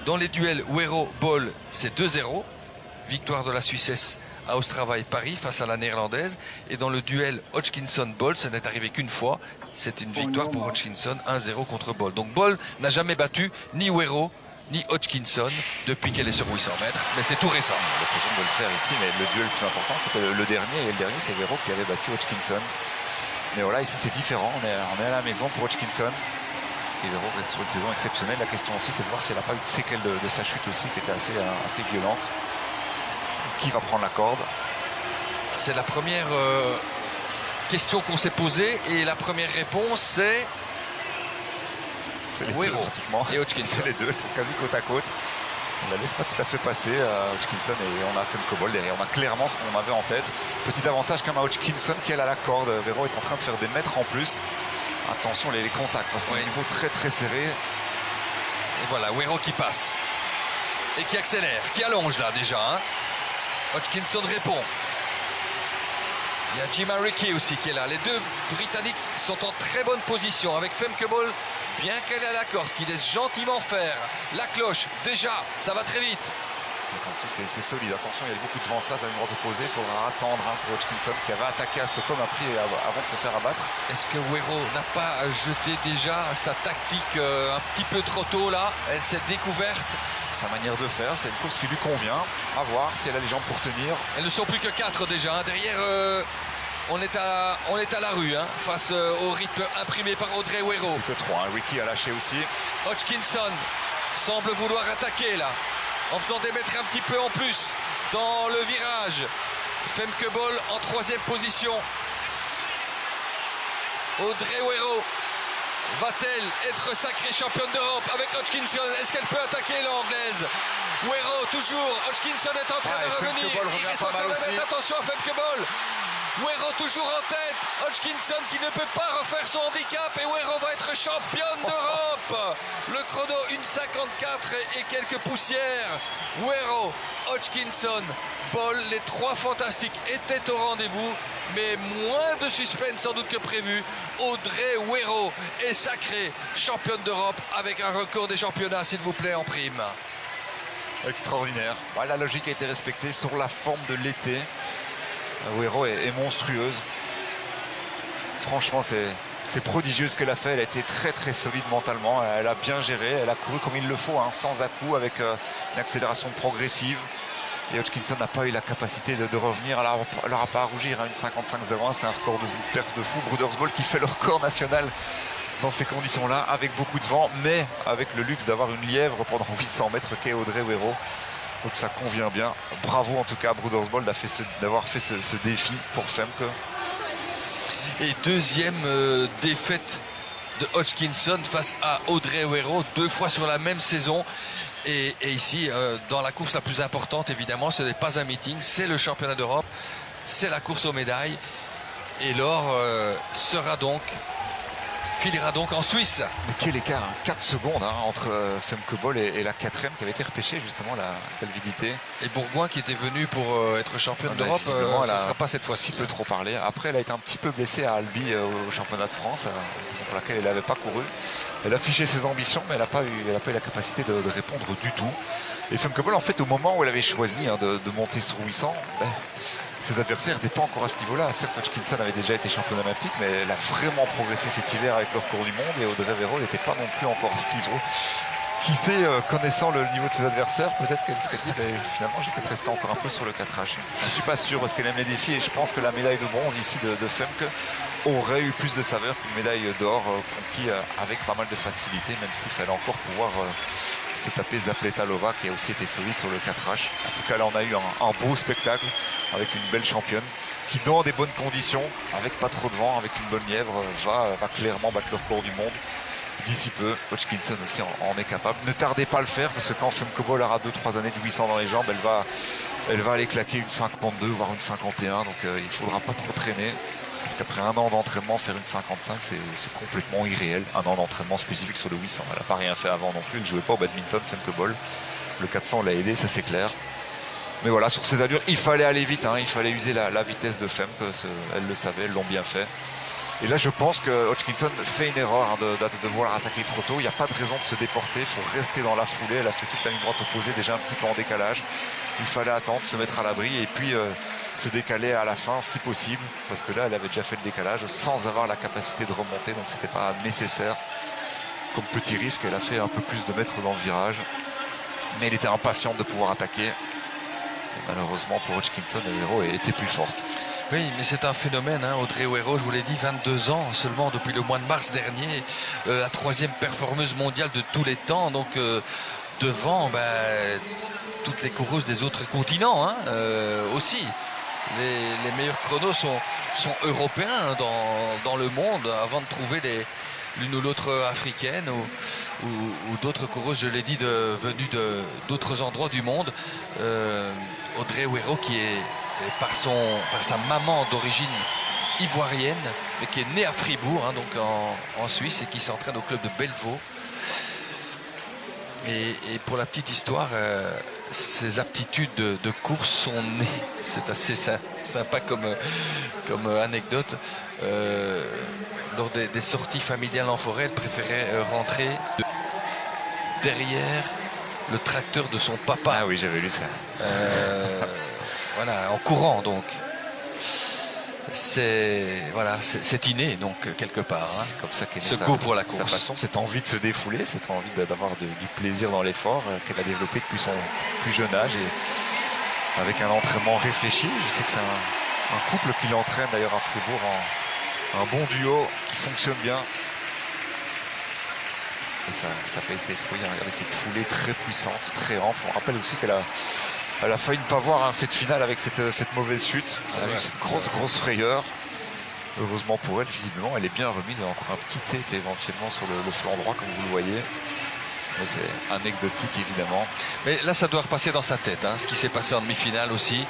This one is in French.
Dans les duels Wero-Bol, c'est 2-0. Victoire de la Suissesse à Ostrava et Paris face à la néerlandaise. Et dans le duel Hodgkinson-Bol, ça n'est arrivé qu'une fois. C'est une victoire pour Hodgkinson, 1-0 contre Bol. Donc Bol n'a jamais battu ni Wero ni Hodgkinson depuis qu'elle est sur 800 mètres. Mais c'est tout récent. L'occasion de le faire ici, mais le duel le plus important, c'était le dernier. Et le dernier, c'est Wero qui avait battu Hodgkinson. Mais voilà, ici c'est différent. On est à la maison pour Hodgkinson. Et Wero reste sur une saison exceptionnelle. La question aussi, c'est de voir si elle n'a pas eu de séquelles de sa chute aussi, qui était assez violente. Qui va prendre la corde? C'est la première question qu'on s'est posée. Et la première réponse, c'est les Wero deux, pratiquement. Et Hodgkinson. C'est les deux, elles sont quasi côte à côte. On la laisse pas tout à fait passer Hodgkinson, et on a fait le cobol derrière. On a clairement ce qu'on avait en tête. Petit avantage quand même à Hodgkinson qui elle a la corde. Wero est en train de faire des mètres en plus. Attention les contacts parce qu'on est au niveau très serré. Et voilà, Wero qui passe. Et qui accélère, qui allonge là déjà. Hein. Hodgkinson répond. Il y a Jim Ricky aussi qui est là. Les deux Britanniques sont en très bonne position avec Femke Bol, bien qu'elle est à la corde, qui laisse gentiment faire la cloche. Déjà, ça va très vite. 56, c'est solide. Attention, il y a beaucoup de vent face à une droite opposée. Il faudra attendre pour Hodgkinson qui avait attaqué à Stockholm avant de se faire abattre. Est-ce que Wero n'a pas jeté déjà sa tactique un petit peu trop tôt là? Elle s'est découverte. C'est sa manière de faire. C'est une course qui lui convient. À voir si elle a les jambes pour tenir. Elles ne sont plus que 4 déjà. Hein. Derrière, on est à la rue hein, face au rythme imprimé par Audrey Wero. Plus que 3. Hein. Ricky a lâché aussi. Hodgkinson semble vouloir attaquer là, en faisant des mètres un petit peu en plus dans le virage. Femke Bol en 3e position. Audrey Wero va-t-elle être sacrée championne d'Europe avec Hodgkinson? Est-ce qu'elle peut attaquer l'anglaise? Wero toujours, Hodgkinson est en train de revenir. Il reste encore de mettre attention à Femke Bol. Wero toujours en tête, Hodgkinson qui ne peut pas refaire son handicap et Wero va être championne d'Europe. Le chrono 1,54 et quelques poussières. Wero, Hodgkinson, Bol, les trois fantastiques étaient au rendez-vous, mais moins de suspense sans doute que prévu. Audrey Wero est sacrée championne d'Europe avec un record des championnats, s'il vous plaît, en prime. Extraordinaire. Bah, la logique a été respectée sur la forme de l'été. Wero est monstrueuse. Franchement, c'est prodigieux ce qu'elle a fait. Elle a été très solide mentalement. Elle a bien géré. Elle a couru comme il le faut, hein, sans à-coups, avec une accélération progressive. Et Hodgkinson n'a pas eu la capacité de revenir. Elle n'aura pas à rougir. Hein, une 55-01, c'est un record de perte de fou. Brodersbol qui fait le record national dans ces conditions-là, avec beaucoup de vent, mais avec le luxe d'avoir une lièvre pendant 800 mètres qu'est Audrey Wero. Donc ça convient bien. Bravo en tout cas à Brodersbol d'avoir fait ce défi pour Femke. Et deuxième défaite de Hodgkinson face à Audrey Wero, 2 fois sur la même saison. Et ici, dans la course la plus importante, évidemment, ce n'est pas un meeting, c'est le championnat d'Europe, c'est la course aux médailles. Et l'or filera donc en Suisse. Mais quel écart, hein, 4 secondes hein, entre Femke Bol et la 4e qui avait été repêchée justement, la Calvidité. Et Bourgoin qui était venu pour être championne d'Europe, ce ne sera pas cette fois-ci. Peu trop parlé. Après, elle a été un petit peu blessée à Albi au championnat de France, raison pour laquelle elle n'avait pas couru. Elle a affiché ses ambitions, mais elle n'a pas eu la capacité de répondre du tout. Et Femke Bol, en fait, au moment où elle avait choisi hein, de monter sur 800, ses adversaires n'étaient pas encore à ce niveau-là. Certes, Hodgkinson avait déjà été championne olympique, mais elle a vraiment progressé cet hiver avec le record du monde. Et Audrey Wero n'était pas non plus encore à ce niveau. Qui sait, connaissant le niveau de ses adversaires, peut-être qu'elle serait dit, finalement, j'ai peut-être resté encore un peu sur le 4H. Je ne suis pas sûr parce qu'elle aime les défis et je pense que la médaille de bronze ici de Femke aurait eu plus de saveur qu'une médaille d'or conquis avec pas mal de facilité, même s'il fallait encore pouvoir se taper Zapletalova qui a aussi été solide sur le 4H. En tout cas, là, on a eu un beau spectacle avec une belle championne qui, dans des bonnes conditions, avec pas trop de vent, avec une bonne lièvre, va clairement battre le record du monde. D'ici peu, Hodgkinson aussi en est capable. Ne tardez pas à le faire parce que quand Femke Bol aura 2-3 années de 800 dans les jambes, elle va aller claquer une 52 voire une 51. Donc il ne faudra pas trop traîner parce qu'après un an d'entraînement, faire une 55 c'est complètement irréel. Un an d'entraînement spécifique sur le 800. Elle n'a pas rien fait avant non plus. Elle ne jouait pas au badminton, Femke Bol. Le 400 l'a aidé, ça c'est clair. Mais voilà, sur ces allures, il fallait aller vite. Hein, il fallait user la vitesse de Femke. Elle le savait, elles l'ont bien fait. Et là, je pense que Hodgkinson fait une erreur hein, de vouloir attaquer trop tôt. Il n'y a pas de raison de se déporter. Il faut rester dans la foulée. Elle a fait toute la ligne droite opposée, déjà un petit peu en décalage. Il fallait attendre, se mettre à l'abri et puis se décaler à la fin si possible. Parce que là, elle avait déjà fait le décalage sans avoir la capacité de remonter. Donc, c'était pas nécessaire. Comme petit risque, elle a fait un peu plus de mètres dans le virage. Mais elle était impatiente de pouvoir attaquer. Et malheureusement, pour Hodgkinson, Herrero était plus forte. Oui, mais c'est un phénomène, hein. Audrey Herrero, je vous l'ai dit, 22 ans seulement depuis le mois de mars dernier, la 3e performeuse mondiale de tous les temps, donc devant toutes les coureuses des autres continents hein, aussi. Les meilleurs chronos sont européens dans le monde avant de trouver l'une ou l'autre africaine ou d'autres coureuses, je l'ai dit, venues d'autres endroits du monde. Audrey Herrero qui est par sa maman d'origine ivoirienne mais qui est née à Fribourg hein, donc en Suisse et qui s'entraîne au club de Bellevaux. Et pour la petite histoire, ses aptitudes de course sont nées, c'est assez sympa comme anecdote, lors des sorties familiales en forêt, elle préférait rentrer derrière le tracteur de son papa. Ah oui, j'avais lu ça. Voilà, en courant donc. C'est inné donc quelque part. Hein. C'est comme ça qu'est ce goût pour la course. Sa façon, cette envie de se défouler, cette envie d'avoir du plaisir dans l'effort qu'elle a développé depuis son plus jeune âge et avec un entraînement réfléchi. Je sais que c'est un couple qui l'entraîne d'ailleurs à Fribourg, un bon duo qui fonctionne bien. Et ça paye ses fruits. Regardez cette foulée très puissante, très ample. On rappelle aussi qu'elle a failli ne pas voir hein, cette finale avec cette mauvaise chute. Ça a eu cette grosse frayeur. Heureusement pour elle, visiblement, elle est bien remise. Elle a encore un petit tape éventuellement sur le flanc droit, comme vous le voyez. Mais c'est anecdotique, évidemment. Mais là, ça doit repasser dans sa tête. Hein, ce qui s'est passé en demi-finale aussi.